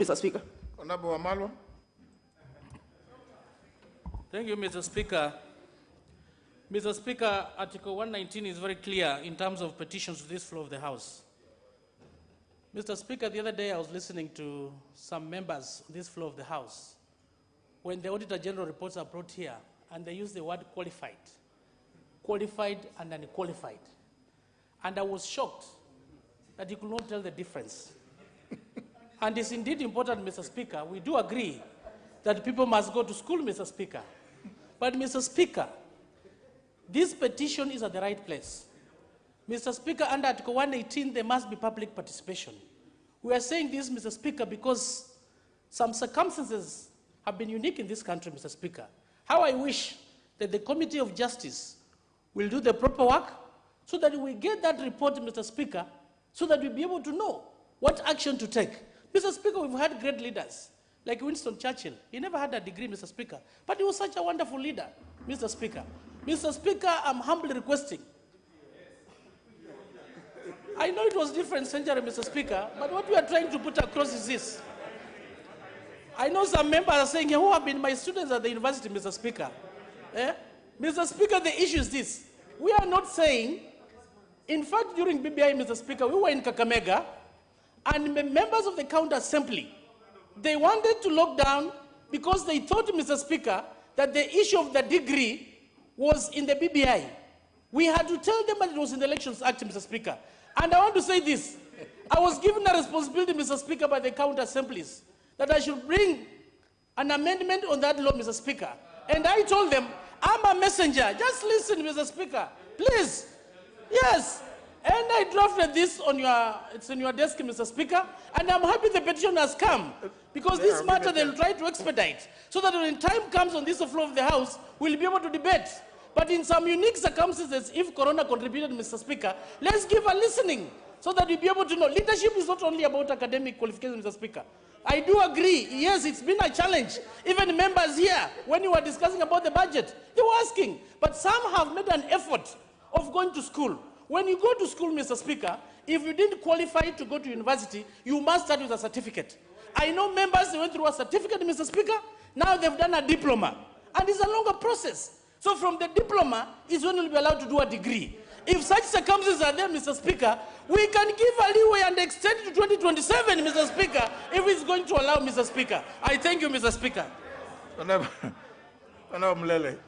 Mr. Speaker. Honorable Wamalwa. Thank you, Mr. Speaker. Mr. Speaker, Article 119 is very clear in terms of petitions to this floor of the House. Mr. Speaker, the other day I was listening to some members on this floor of the House when the Auditor General reports are brought here and they use the word qualified and unqualified. And I was shocked that you could not tell the difference. And it's indeed important, Mr. Speaker. We do agree that people must go to school, Mr. Speaker. But, Mr. Speaker, this petition is at the right place. Mr. Speaker, under Article 118, there must be public participation. We are saying this, Mr. Speaker, because some circumstances have been unique in this country, Mr. Speaker. How I wish that the Committee of Justice will do the proper work so that we get that report, Mr. Speaker, so that we'll be able to know what action to take. Mr. Speaker, we've had great leaders, like Winston Churchill. He never had a degree, Mr. Speaker, but he was such a wonderful leader, Mr. Speaker. Mr. Speaker, I'm humbly requesting. I know it was a different century, Mr. Speaker, but what we are trying to put across is this. I know some members are saying, who have been my students at the university, Mr. Speaker. Mr. Speaker, the issue is this. We are not saying, in fact, during BBI, Mr. Speaker, we were in Kakamega, and members of the county assembly, they wanted to lock down because they thought, Mr. Speaker, that the issue of the degree was in the BBI. We had to tell them that it was in the Elections Act, Mr. Speaker. And I want to say this. I was given a responsibility, Mr. Speaker, by the county assemblies that I should bring an amendment on that law, Mr. Speaker. And I told them, I'm a messenger. Just listen, Mr. Speaker. Please. Yes. And I drafted this on it's on your desk, Mr. Speaker, and I'm happy the petition has come, because this matter they'll try to expedite, so that when time comes on this floor of the House, we'll be able to debate. But in some unique circumstances, if Corona contributed, Mr. Speaker, let's give a listening, so that we'll be able to know. Leadership is not only about academic qualifications, Mr. Speaker. I do agree, yes, it's been a challenge. Even members here, when you were discussing about the budget, they were asking, but some have made an effort of going to school. When you go to school, Mr. Speaker, if you didn't qualify to go to university, you must start with a certificate. I know members, they went through a certificate, Mr. Speaker. Now they've done a diploma. And it's a longer process. So from the diploma is when you'll be allowed to do a degree. If such circumstances are there, Mr. Speaker, we can give a leeway and extend to 2027, Mr. Speaker, if it's going to allow, Mr. Speaker. I thank you, Mr. Speaker. Honorable Mlele.